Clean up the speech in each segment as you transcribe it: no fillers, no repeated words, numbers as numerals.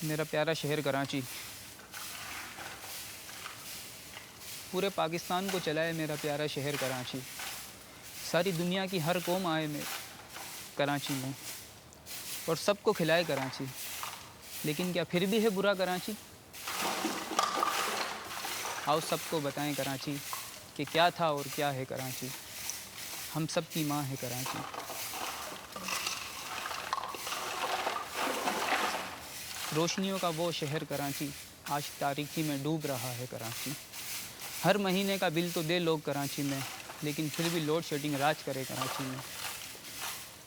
मेरा प्यारा शहर कराची, पूरे पाकिस्तान को चलाए मेरा प्यारा शहर कराची। सारी दुनिया की हर कौम आए में कराची में और सबको खिलाए कराची। लेकिन क्या फिर भी है बुरा कराची? आओ सबको बताएं कराची कि क्या था और क्या है कराची। हम सब की माँ है कराची। रोशनियों का वो शहर कराची, आज तारीकी में डूब रहा है कराची। हर महीने का बिल तो दे लोग कराची में, लेकिन फिर भी लोड शेडिंग राज करे कराची में।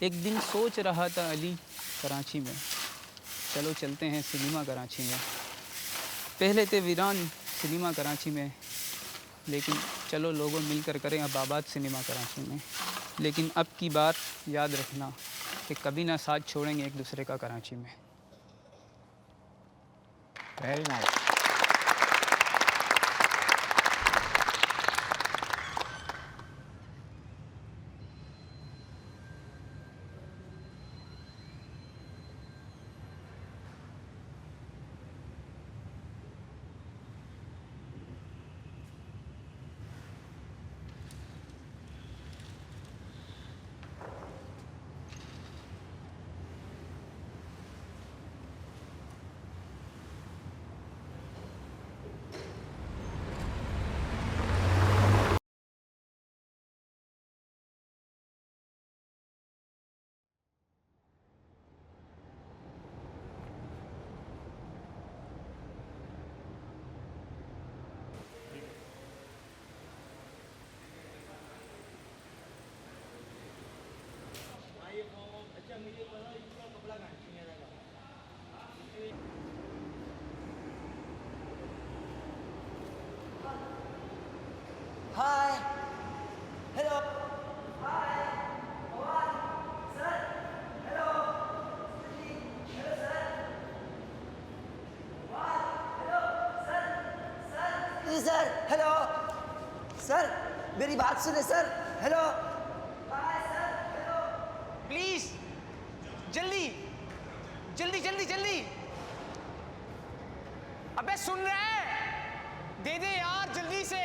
एक दिन सोच रहा था अली कराची में, चलो चलते हैं सिनेमा कराची में। पहले थे वीरान सिनेमा कराची में, लेकिन चलो लोगों मिलकर करें अब आबाद सिनेमा कराची में। लेकिन अब की बार याद रखना कि कभी ना साथ छोड़ेंगे एक दूसरे का कराची में। Very nice. Hi. Hello. Hi. Sir. Hello. Hello, sir. Hello, sir. Sir. जी सर. हेलो. सर, मेरी बात सुने sir. Hello. Hi sir. Hello. Please. जल्दी. जल्दी जल्दी जल्दी. अबे सुन रहे हैं? दे दे यार जल्दी से.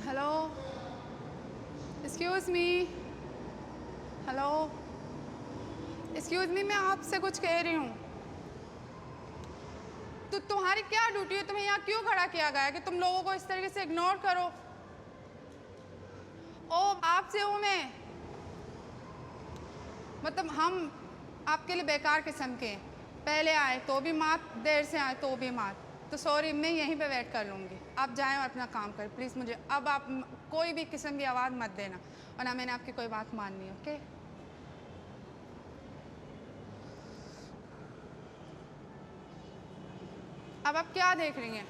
Hello, excuse me, hello, excuse me, मैं आपसे कुछ कह रही हूँ। तो तुम्हारी क्या ड्यूटी है? तुम्हें यहाँ क्यों खड़ा किया गया है कि तुम लोगों को इस तरीके से इग्नोर करो? ओ, आपसे हूँ मैं। मतलब हम आपके लिए बेकार किस्म के हैं। पहले आए तो भी मात, देर से आए तो भी मात। तो सॉरी, मैं यहीं पे वेट कर लूँगी। आप जाएं और अपना काम करें प्लीज़। मुझे अब आप कोई भी किस्म की आवाज़ मत देना, और ना मैंने आपकी कोई बात माननी है। ओके? अब आप क्या देख रही हैं?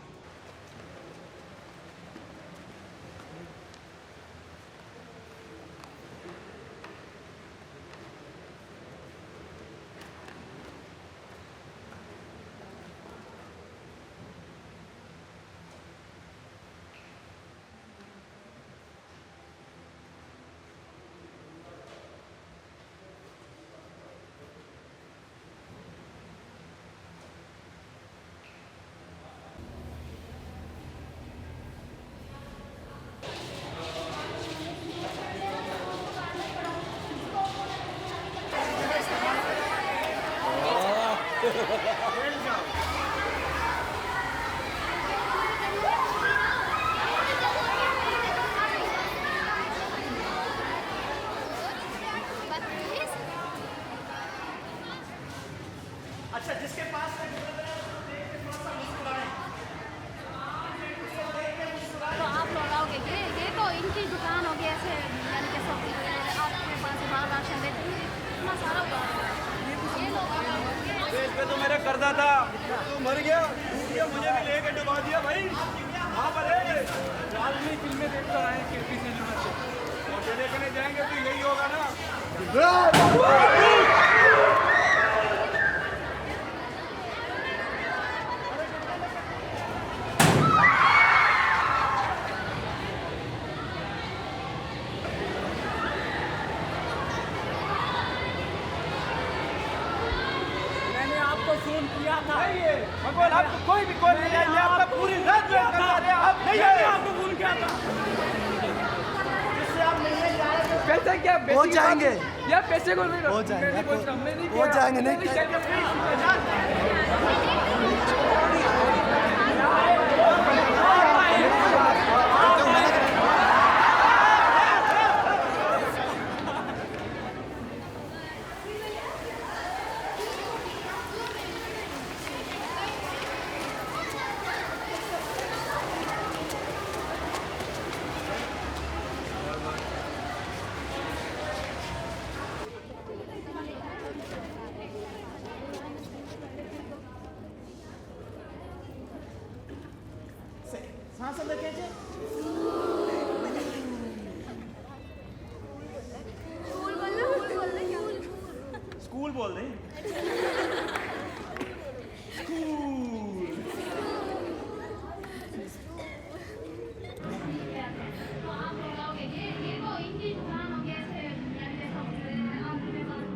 अच्छा, जिसके पास है उसको देख के थोड़ा सा मुस्कुराएं. तो आप लोग आओगे, ये तो इनकी दुकान होगी ऐसे, यानी कि सब्जी वगैरह आपके पास बाहर राशन देते हैं, इतना सारा ये लोग इस पे तो मेरा कर्जा था, तो मर गया, डूब गया, मुझे भी लेके डुबा दिया भाई. वहाँ पर है राजनी फिल्में देखता है केपी सिनेमा से, और देखने जाएंगे तो यही होगा ना. आपको फोन किया था। भगवान आपको कोई भी कॉल नहीं आई, आपका पूरी रात वेट कर रहे हैं, आप नहीं आए। आपको फोन किया था। पैसे क्या हो जाएंगे, यार पैसे को नहीं हो जाएंगे, हमने नहीं हो जाएंगे, नहीं स्कूल बोल रहे आप लोग आओगे, ये तो इनकी दुकान हो गया ऐसे यानी जैसा आपके पास।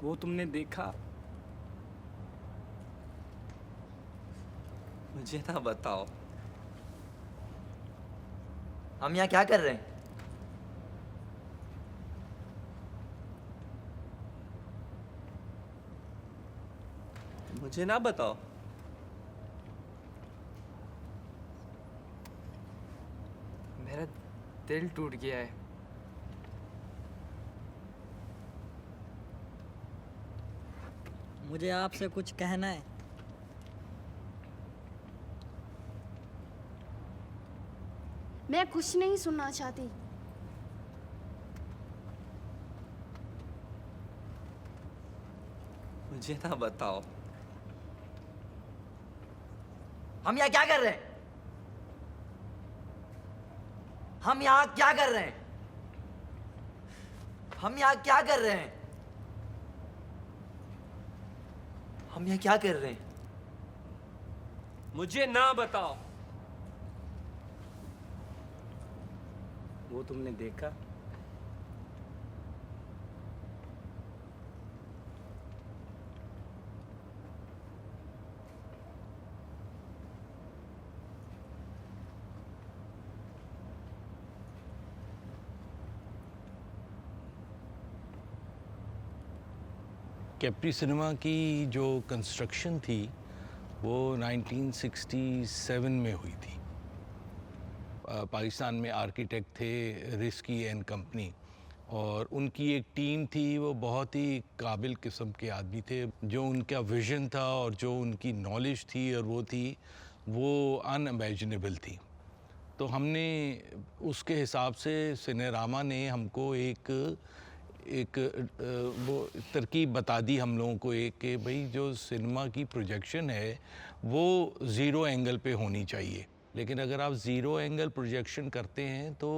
वो तुमने देखा? मुझे ना बताओ, हम यहाँ क्या कर रहे हैं? मुझे ना बताओ। मेरा दिल टूट गया है। मुझे आपसे कुछ कहना है। मैं कुछ नहीं सुनना चाहती। मुझे ना बताओ, हम यहाँ क्या कर रहे हैं? हम यहाँ क्या कर रहे हैं? हम यहाँ क्या कर रहे हैं? हम यहाँ क्या कर रहे हैं? मुझे ना बताओ। वो तुमने देखा? कैप्री सिनेमा की जो कंस्ट्रक्शन थी वो 1967 में हुई थी। पाकिस्तान में आर्किटेक्ट थे रिस्की एंड कंपनी, और उनकी एक टीम थी। वो बहुत ही काबिल किस्म के आदमी थे। जो उनका विज़न था और जो उनकी नॉलेज थी और वो अनइमेजिनेबल थी। तो हमने उसके हिसाब से सिनेरामा ने हमको एक वो तरकीब बता दी हम लोगों को एक कि भाई जो सिनेमा की प्रोजेक्शन है वो ज़ीरो एंगल पे होनी चाहिए। लेकिन अगर आप ज़ीरो एंगल प्रोजेक्शन करते हैं तो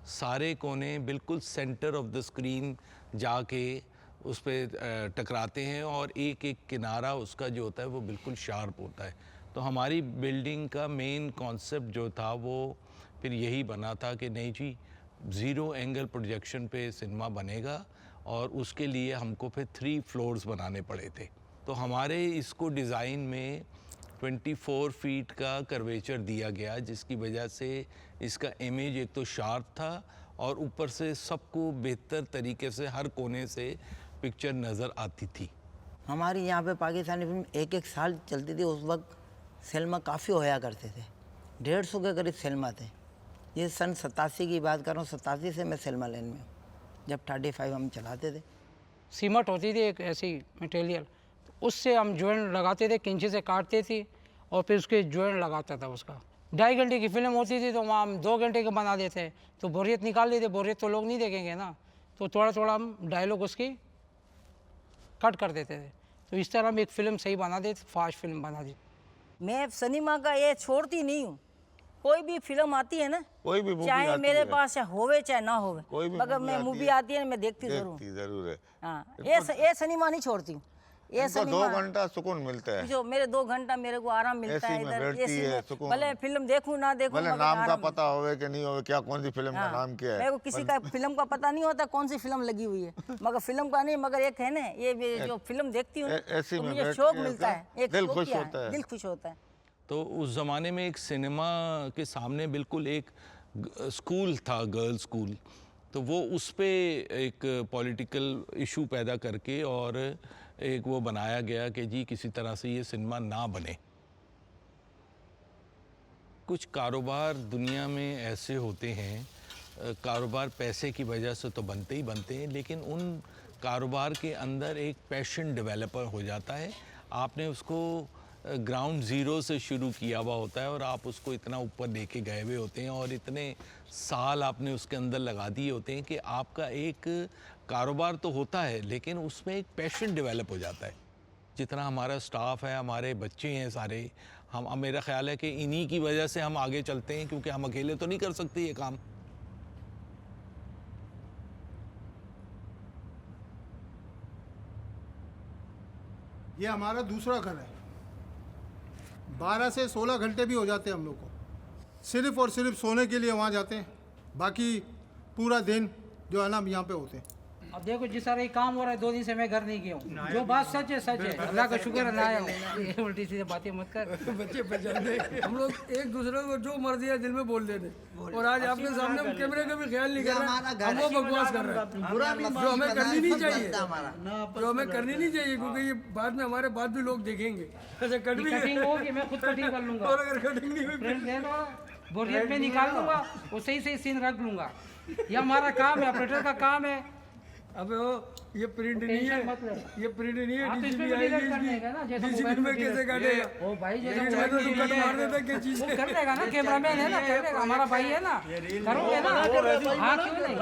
सारे कोने बिल्कुल सेंटर ऑफ द स्क्रीन जाके उस पर टकराते हैं और एक एक किनारा उसका जो होता है वो बिल्कुल शार्प होता है। तो हमारी बिल्डिंग का मेन कॉन्सेप्ट जो था वो फिर यही बना था कि नहीं जी, ज़ीरो एंगल प्रोजेक्शन पे सिनेमा बनेगा, और उसके लिए हमको फिर 3 फ्लोर्स बनाने पड़े थे। तो हमारे इसको डिज़ाइन में 24 फीट का कर्वेचर दिया गया, जिसकी वजह से इसका इमेज एक तो शार्प था और ऊपर से सबको बेहतर तरीके से हर कोने से पिक्चर नज़र आती थी। हमारी यहाँ पे पाकिस्तानी फिल्म एक साल चलती थी। उस वक्त सिनेमा काफ़ी होया करते थे, 150 के करीब सिनेमा थे। ये सन 87 की बात कर रहा हूँ। 87 से मैं सिनेमा लाइन में हूँ, जब 35 हम चलाते थे। सीमट होती थी एक ऐसी मटेरियल, उससे हम जॉइंट लगाते थे, कैंची से काटते थे और फिर उसके जॉइंट लगाता था उसका। 2.5 घंटे की फिल्म होती थी तो वहाँ हम 2 घंटे के बना देते हैं, तो बोरियत निकाल देते। बोरियत तो लोग नहीं देखेंगे ना, तो थोड़ा थोड़ा हम डायलॉग उसकी कट कर देते थे। तो इस तरह हम एक फ़िल्म सही बना देते, फास्ट फिल्म बना दी। मैं सिनेमा का ये छोड़ती नहीं हूँ। कोई भी फिल्म आती है ना, कोई भी चाहे मेरे पास होवे चाहे ना होवे, मगर मैं मूवी आती है मैं देखती जरूर है। हाँ, ये सिनेमा नहीं छोड़ती हूँ। ये 2 घंटा सुकून मिलता है, जो मेरे 2 घंटा मेरे को आराम मिलता है इधर। ये भले फिल्म देखूं ना देखूं, भले नाम का पता होवे कि नहीं होवे, क्या कौन सी फिल्म का नाम क्या है, मेरे को किसी का फिल्म का पता नहीं होता कौन सी फिल्म लगी हुई है, मगर फिल्म का नहीं, मगर एक है ना ये जो फिल्म देखती हूँ तो मुझे शौक मिलता है, एक दिल खुश होता है, दिल खुश होता है। तो उस ज़माने में एक सिनेमा के सामने बिल्कुल एक स्कूल था, गर्ल्स स्कूल, तो वो उस पे एक पॉलिटिकल इशू पैदा करके और एक वो बनाया गया कि जी किसी तरह से ये सिनेमा ना बने। कुछ कारोबार दुनिया में ऐसे होते हैं, कारोबार पैसे की वजह से तो बनते ही बनते हैं, लेकिन उन कारोबार के अंदर एक पैशन डेवलपर हो जाता है। आपने उसको ग्राउंड ज़ीरो से शुरू किया हुआ होता है और आप उसको इतना ऊपर लेके गए हुए होते हैं और इतने साल आपने उसके अंदर लगा दिए होते हैं कि आपका एक कारोबार तो होता है लेकिन उसमें एक पैशन डेवलप हो जाता है। जितना हमारा स्टाफ है, हमारे बच्चे हैं सारे, हम मेरा ख्याल है कि इन्हीं की वजह से हम आगे चलते हैं, क्योंकि हम अकेले तो नहीं कर सकते ये काम। ये हमारा दूसरा घर है। 12 से 16 घंटे भी हो जाते हैं हम लोग को, सिर्फ और सिर्फ सोने के लिए वहाँ जाते हैं, बाकी पूरा दिन जो है ना हम यहाँ पे होते हैं। अब देखो जिस तरह काम हो रहा है, 2 दिन से मैं घर नहीं गया हूँ। जो बात सच है सच है, अल्लाह का शुक्र है ना आया हूँ। ये उल्टी सीधी बातें मत कर। बच्चे पहचानते हम लोग एक दूसरे को जो मर्जी है दिल में बोल देते, और आज आपके सामने हम कैमरे का भी ख्याल नहीं कर रहे, हम वो बकवास कर रहे हैं जो हमें करनी नहीं चाहिए, जो हमें करनी नहीं चाहिए, क्योंकि ये बाद में हमारे बाद भी लोग देखेंगे। ऐसे कटिंग होगी, मैं खुद कटिंग कर लूंगा, और अगर कटिंग नहीं हुई बोरियत में निकाल लूंगा और सही सही सीन रख लूंगा। ये हमारा काम है, ऑपरेटर का काम है। अबे वो ये प्रिंट नहीं है, ये प्रिंट नहीं है, डीसीपी आएगी, डीसीपी में कैसे काटेगा? ओ भाई जैसे तो कट मार देता क्या चीज वो कर देगा ना, कैमरामैन है ना, कर देगा, हमारा भाई है ना, करोगे ना। हाँ क्यों नहीं?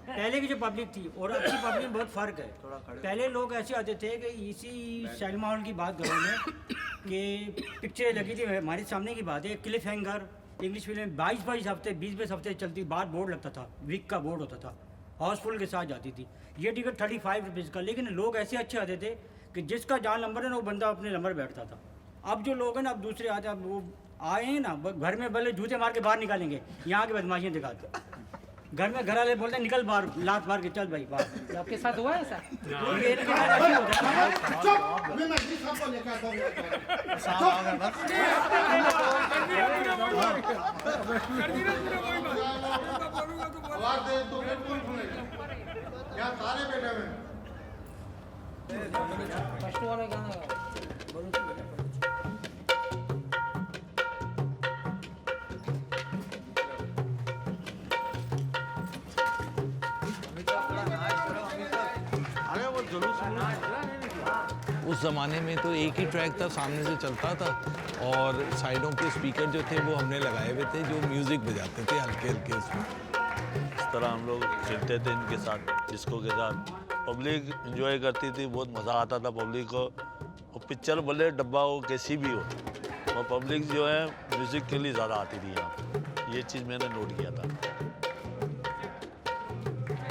पहले की जो पब्लिक थी और अब की पब्लिक बहुत फ़र्क है। पहले लोग ऐसे आते थे कि इसी सिनेमा हॉल की बात करूँ मैं कि पिक्चर लगी थी, हमारे सामने की बात है, क्लिफ हैंगर इंग्लिश फिल्म 22 हफ्ते 20 हफ्ते चलती, बाहर बोर्ड लगता था, वीक का बोर्ड होता था, हाउसफुल के साथ जाती थी। ये टिकट 35 रुपीज़ का, लेकिन लोग ऐसे अच्छे आते थे कि जिसका जहाँ नंबर है ना वो बंदा अपने नंबर बैठता था। अब जो लोग हैं ना, अब दूसरे आते, अब वो आए हैं ना, घर में भले जूते मार के बाहर निकालेंगे, यहाँ की बदमाशियाँ दिखाते। घर में घर वाले बोलते हैं निकल बाहर, लात मार के चल भाई बाहर। आपके साथ हुआ है ऐसा? फर्स्ट वाला गाना उस ज़माने में तो एक ही ट्रैक था, सामने से चलता था और साइडों के स्पीकर जो थे वो हमने लगाए हुए थे, जो म्यूज़िक बजाते थे हल्के हल्के उसमें। इस तरह हम लोग चलते थे इनके साथ, डिस्को के साथ। पब्लिक एंजॉय करती थी, बहुत मज़ा आता था पब्लिक को। और पिक्चर भले डब्बा हो कैसी भी हो, और पब्लिक जो है म्यूज़िक के लिए ज़्यादा आती थी यहाँ। ये चीज़ मैंने नोट किया था।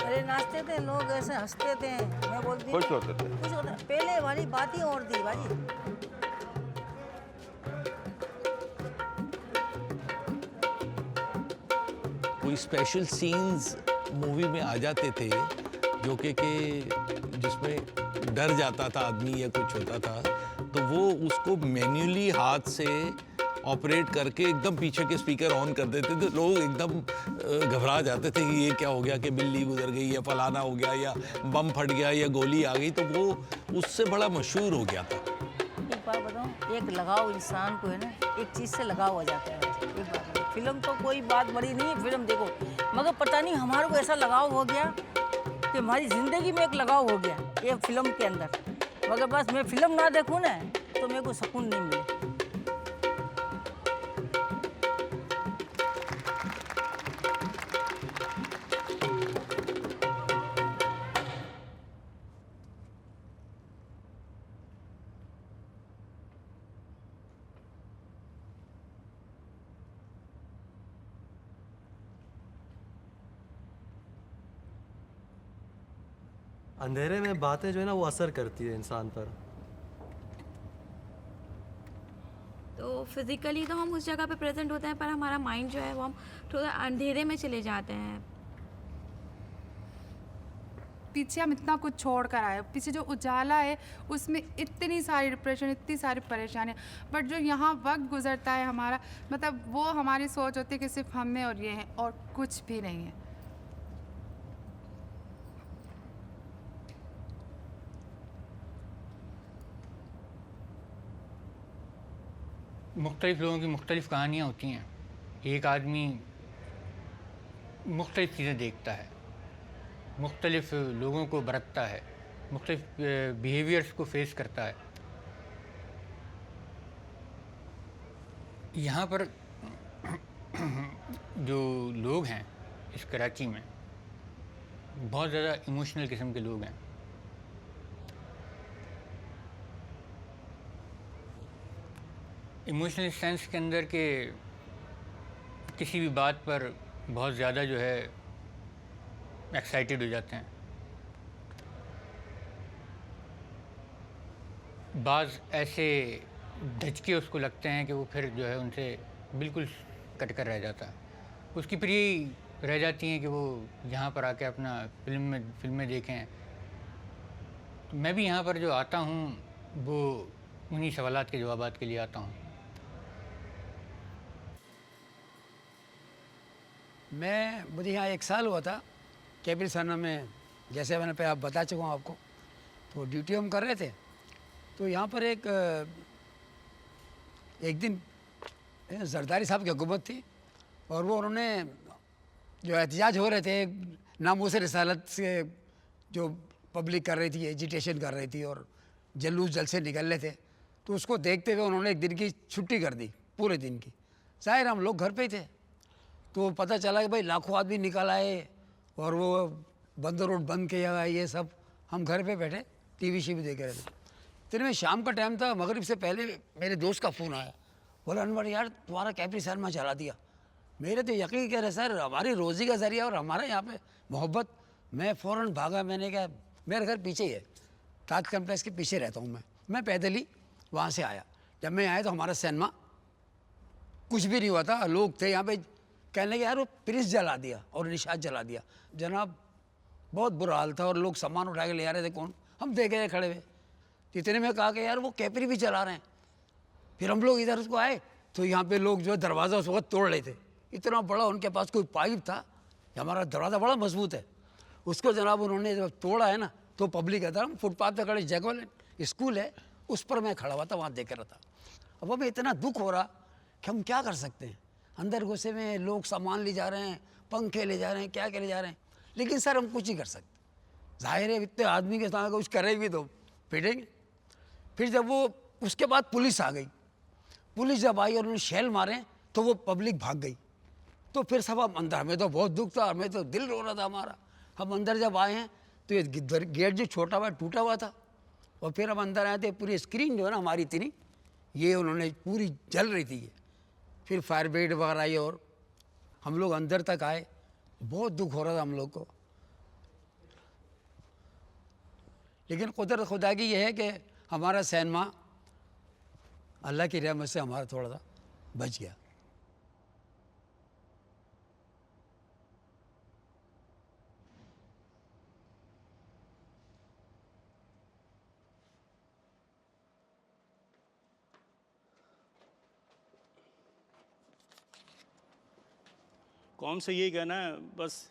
अरे नाचते थे लोग, ऐसे हंसते थे, मैं बोलती खुश होते थे। खुश होते। पहले वाली बात ही और थी भाजी। कोई स्पेशल सीन्स मूवी में आ जाते थे जो कि जिसमें डर जाता था आदमी या कुछ होता था, तो वो उसको मैन्युअली हाथ से ऑपरेट करके एकदम पीछे के स्पीकर ऑन कर देते थे। लोग एकदम घबरा जाते थे कि ये क्या हो गया, कि बिल्ली गुजर गई या फलाना हो गया या बम फट गया या गोली आ गई, तो वो उससे बड़ा मशहूर हो गया था। एक बात बताऊँ, एक लगाव इंसान को है ना, एक चीज़ से लगाव हो जाता है। एक बात, फिल्म तो कोई बात बड़ी नहीं है, फिल्म देखो, मगर पता नहीं हमारे को ऐसा लगाव हो गया कि हमारी ज़िंदगी में एक लगाव हो गया ये फिल्म के अंदर। मगर बस मैं फिल्म ना देखूँ ना तो मेरे को सुकून नहीं मिले। अंधेरे में बातें जो है ना वो असर करती है इंसान पर। तो फिज़िकली तो हम उस जगह पे प्रेजेंट होते हैं, पर हमारा माइंड जो है वो हम थोड़ा अंधेरे में चले जाते हैं। पीछे हम इतना कुछ छोड़ कर आए, पीछे जो उजाला है उसमें इतनी सारी डिप्रेशन, इतनी सारी परेशानियाँ, बट जो यहाँ वक्त गुजरता है हमारा, मतलब वो हमारी सोच होती है कि सिर्फ हम में और ये हैं और कुछ भी नहीं है। मुख्तलिफ़ लोगों की मुख्तलिफ़ कहानियाँ होती हैं। एक आदमी मुख्तलिफ़ चीज़ें देखता है, मुख्तलिफ़ लोगों को बरतता है, मुख्तलिफ़ बिहेवियर्स को फेस करता है। यहाँ पर जो लोग हैं इस कराची में, बहुत ज़्यादा इमोशनल किस्म के लोग हैं। इमोशनल सेंस के अंदर के किसी भी बात पर बहुत ज़्यादा जो है एक्साइटेड हो जाते हैं। बाज़ ऐसे धचके उसको लगते हैं कि वो फिर जो है उनसे बिल्कुल कट कर रह जाता है। उसकी फिर यही रह जाती हैं कि वो यहाँ पर आके अपना फिल्में देखें। मैं भी यहाँ पर जो आता हूँ वो उन्हीं सवालात के जवाबात के लिए आता हूँ। मुझे यहाँ 1 साल हुआ था कैपिटल थाना में, जैसे मैंने आप बता चुका हूँ आपको। तो ड्यूटी हम कर रहे थे, तो यहाँ पर एक दिन जरदारी साहब की हुकूमत थी और वो उन्होंने जो एहतजाज हो रहे थे नामूस रिसालत से, जो पब्लिक कर रही थी, एजिटेशन कर रही थी और जलूस जलसे निकल रहे थे, तो उसको देखते हुए उन्होंने एक दिन की छुट्टी कर दी, पूरे दिन की। जाहिर हम लोग घर पे ही थे, तो पता चला कि भाई लाखों आदमी निकल आए और वो बंद रोड बंद किया, ये सब। हम घर पे बैठे टीवी शीवी देख रहे थे। इतने में शाम का टाइम था, मगरिब से पहले मेरे दोस्त का फ़ोन आया, बोला अनवर यार तुम्हारा कैपिटल सिनेमा चला दिया। मेरे तो यकीन कह रहे सर, हमारी रोज़ी का ज़रिया और हमारा यहाँ पे मोहब्बत। मैं फ़ौरन भागा, मैंने कहा मेरा घर पीछे ही है, ताज कम्प्लेक्स के पीछे रहता हूँ मैं पैदल ही वहाँ से आया। जब मैं आया तो हमारा सिनेमा कुछ भी नहीं हुआ था, लोग थे यहाँ पे। कहने लगे यार वो प्रिंस जला दिया और निशाद जला दिया। जनाब बहुत बुरा हाल था और लोग सामान उठा के ले आ रहे थे। कौन? हम देखे रहे खड़े हुए। इतने में कहा कि यार वो कैपरी भी चला रहे हैं। फिर हम लोग इधर उसको आए तो यहाँ पे लोग जो है दरवाज़ा उस वक्त तोड़ रहे थे। इतना बड़ा उनके पास कोई पाइप था, हमारा दरवाज़ा बड़ा मजबूत है, उसको जनाब उन्होंने जब तोड़ा है ना, तो पब्लिक कहता है फुटपाथ पर खड़े, जगवल स्कूल है उस पर मैं खड़ा हुआ था, वहाँ देख रहा था। अब हमें इतना दुख हो रहा कि हम क्या कर सकते हैं। अंदर घुसे में लोग सामान ले जा रहे हैं, पंखे ले जा रहे हैं, क्या क्या ले जा रहे हैं, लेकिन सर हम कुछ नहीं कर सकते। जाहिर है इतने आदमी के साथ कुछ करेंगे तो पिटेंगे। फिर जब वो उसके बाद पुलिस आ गई, पुलिस जब आई और उन्होंने शेल मारे तो वो पब्लिक भाग गई। तो फिर सब हम अंदर, हमें तो बहुत दुख था, हमें तो दिल रो रहा था हमारा। हम अंदर जब आए हैं तो ये गेट जो छोटा हुआ टूटा हुआ था, और फिर हम अंदर आए थे, पूरी स्क्रीन जो है ना हमारी इतनी, ये उन्होंने पूरी जल रही थी। फिर फायर ब्रिगेड वगैरह आई और हम लोग अंदर तक आए। बहुत दुख हो रहा था हम लोग को, लेकिन कुदरत खुदा की ये है कि हमारा सिनेमा अल्लाह की रहमत से हमारा थोड़ा सा बच गया। कौन से यही कहना है, बस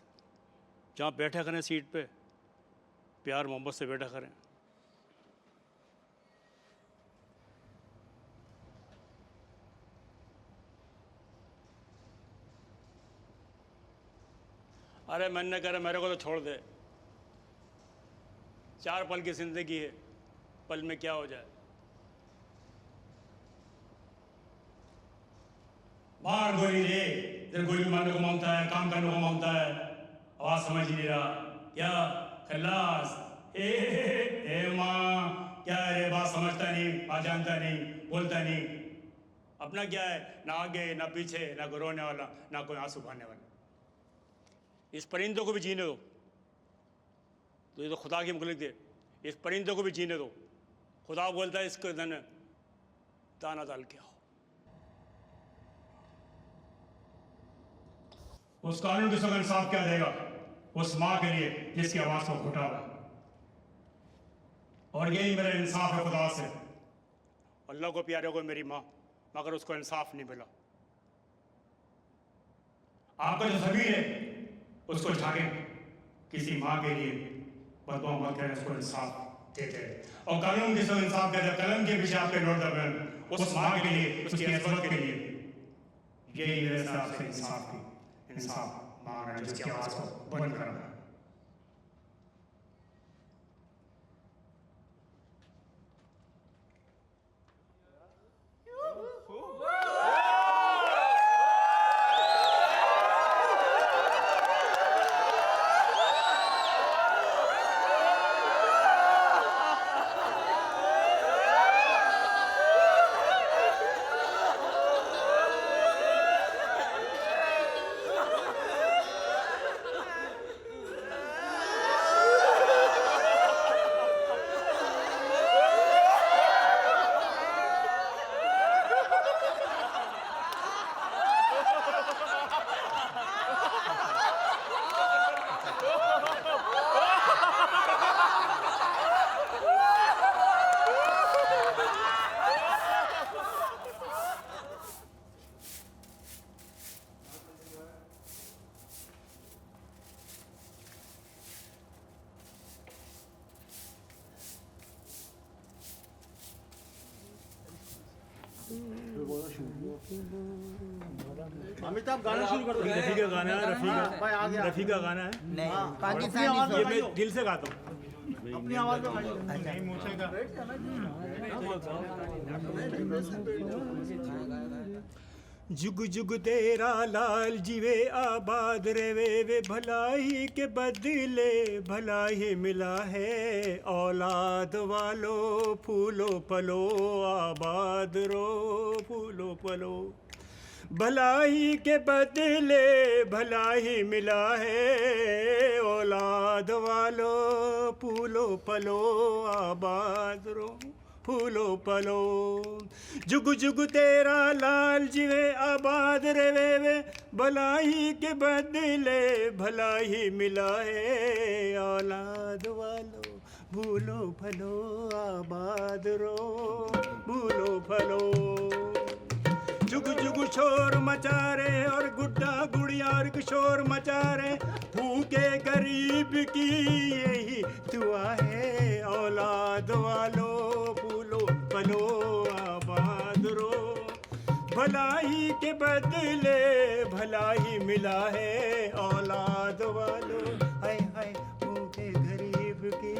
जहाँ बैठा करें सीट पे, प्यार मोहब्बत से बैठा करें। अरे मैंने कह रहा मेरे को तो छोड़ दे, 4 पल की ज़िंदगी है, पल में क्या हो जाए। बाहर गोली दे, इधर गोली मारने को मांगता है, काम करने को मांगता है, आवाज समझ नहीं रहा क्या। खल्लास ए माँ क्या रे, बात समझता नहीं, बात जानता नहीं, बोलता नहीं। अपना क्या है, ना आगे ना पीछे, ना कोई रोने वाला, ना कोई आंसू बहाने वाला। इस परिंदों को भी जीने दो, तो ये तो खुदा की मखलूक है, इस परिंदे को भी जीने दो। खुदा बोलता है इसको धन दाना डाल के आओ। उस कानून के संग इंसाफ क्या देगा उस माँ के लिए जिसकी आवाज को घुटा हुआ है। और यही मेरा इंसाफ है खुदा से। अल्लाह को प्यारे को मेरी माँ, मगर उसको इंसाफ नहीं मिला। आपका जो ज़मीर है उसको झाके, किसी माँ के लिए बददुआ मत करें, उसको इंसाफ देते हैं। और कानून के संग इंसाफ देते, कलम के पीछे आपके नोट दबे उस माँ के लिए, उसकी इज्जत के लिए। यही मेरे हिसाब से इंसाफ मांग रहा है, जिसकी आवाज को बंद करना है। अमिताभ गाना शुरू कर दो। रफ़ी का गाना है, रफ़ी का गाना है। नहीं, पाकिस्तानी ये मैं दिल से गाता हूँ। अपनी आवाज में जुग जुग तेरा लाल जीवे आबाद रेवे वे भलाई के बदले भलाई मिला है। औलाद वालो फूलो पलो आबाद रो फूलो पलो। भलाई के बदले भलाई मिला है। औलाद वालो फूलो पलो आबाद रो फूलो पलो। जुग जुग तेरा लाल जीवे आबाद रेवे वे भलाई के बदले भलाई मिला है। औलाद वालो भूलो फलो आबाद रो भूलो फलो। जुग जुग शोर मचा रहे और गुड्डा गुड़ियार शोर मचा रहे। भूखे गरीब की यही दुआ है। औलाद वालो फूलो पलो आबाद रो। भलाई के बदले भलाई मिला है। औलाद वालो हाय हाय भूखे गरीब की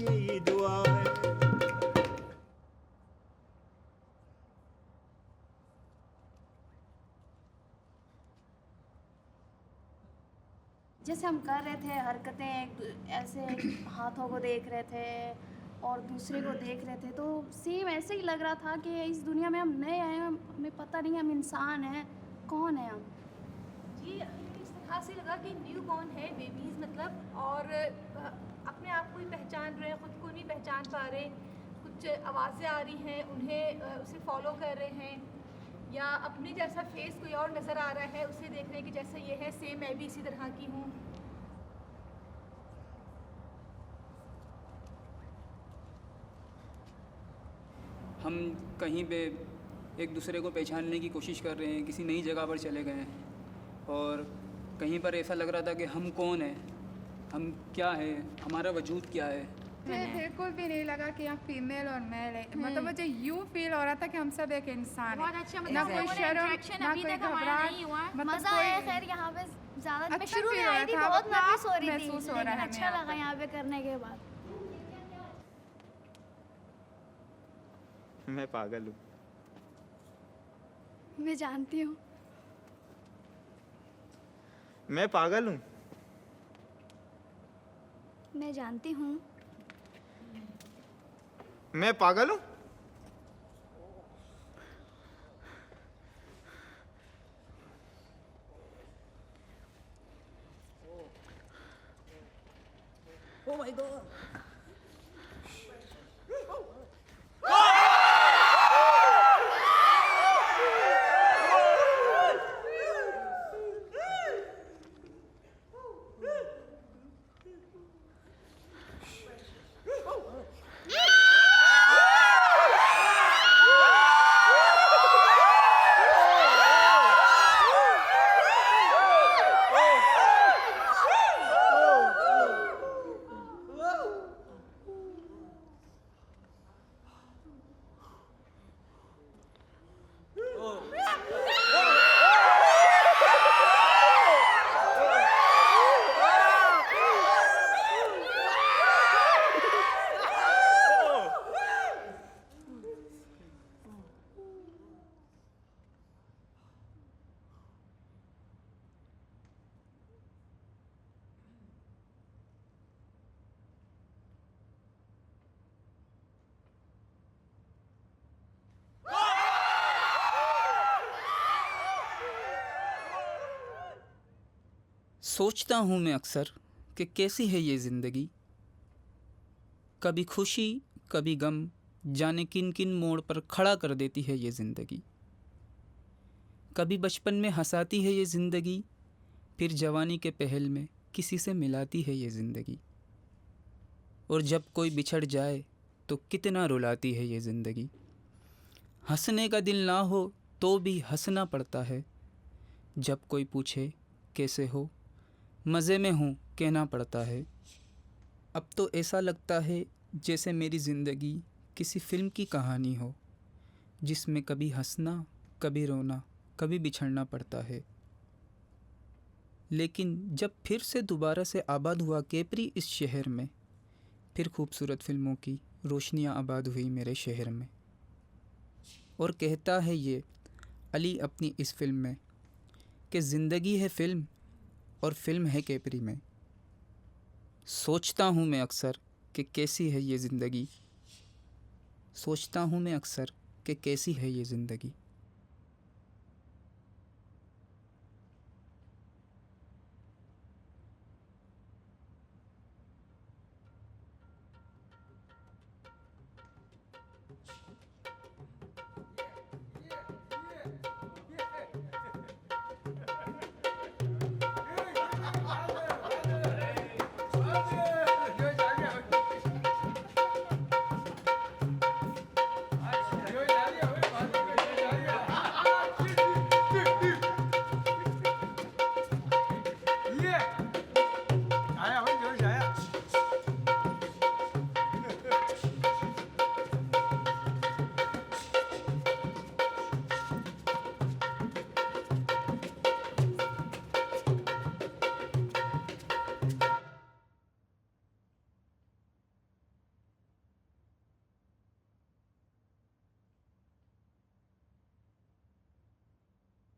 यही दुआ है। जैसे हम कर रहे थे हरकतें ऐसे हाथों को देख रहे थे और दूसरे को देख रहे थे, तो सेम ऐसे ही लग रहा था कि इस दुनिया में हम नए आए हैं, हमें पता नहीं हम इंसान हैं, कौन है हम। जी इस तरह से लगा कि न्यू बॉर्न है बेबीज़ मतलब, और अपने आप को ही पहचान रहे हैं, ख़ुद को नहीं पहचान पा रहे। कुछ आवाज़ें आ रही हैं, उन्हें उसे फॉलो कर रहे हैं, या अपने जैसा फेस कोई और नज़र आ रहा है उसे देख रहे हैं कि जैसे ये है सेम मैं भी इसी तरह की हूँ। हम कहीं पे एक दूसरे को पहचानने की कोशिश कर रहे हैं, किसी नई जगह पर चले गए हैं और कहीं पर ऐसा लग रहा था कि हम कौन हैं, हम क्या है, हमारा वजूद क्या है। मुझे बिल्कुल भी नहीं लगा कि हम फीमेल और मेल है। मतलब मुझे यूँ फील हो रहा था कि हम सब एक इंसान बहुत है। अच्छा, ना कोई शर्म ना कोई घबराहट। मजा आया खैर यहाँ पे ज़्यादा। मैं अच्छा शुरू में feel हो आई रहा थी, था, बहुत अब नर्वस हो रही थी, महसूस हो रहा लेकिन है अच्छा हमें लगा यहाँ पे करने के बाद। मैं पागल हूँ। मैं जानती हूँ। मैं पागल हूँ। मैं जानती हूँ। मैं पागल हूँ। Oh my God. सोचता हूँ मैं अक्सर कि कैसी है ये ज़िंदगी, कभी खुशी कभी गम, जाने किन किन मोड़ पर खड़ा कर देती है ये ज़िंदगी। कभी बचपन में हंसाती है ये ज़िंदगी, फिर जवानी के पहल में किसी से मिलाती है ये ज़िंदगी। और जब कोई बिछड़ जाए तो कितना रुलाती है ये ज़िंदगी। हंसने का दिल ना हो तो भी हंसना पड़ता है, जब कोई पूछे कैसे हो मज़े में हूँ कहना पड़ता है। अब तो ऐसा लगता है जैसे मेरी ज़िंदगी किसी फ़िल्म की कहानी हो, जिसमें कभी हंसना कभी रोना कभी बिछड़ना पड़ता है। लेकिन जब फिर से दोबारा से आबाद हुआ कैपरी इस शहर में, फिर खूबसूरत फ़िल्मों की रोशनियाँ आबाद हुई मेरे शहर में। और कहता है ये अली अपनी इस फ़िल्म में कि ज़िंदगी है फ़िल्म और फिल्म है कैपरी में। सोचता हूँ मैं अक्सर कि कैसी है ये ज़िंदगी, सोचता हूँ मैं अक्सर कि कैसी है ये ज़िंदगी।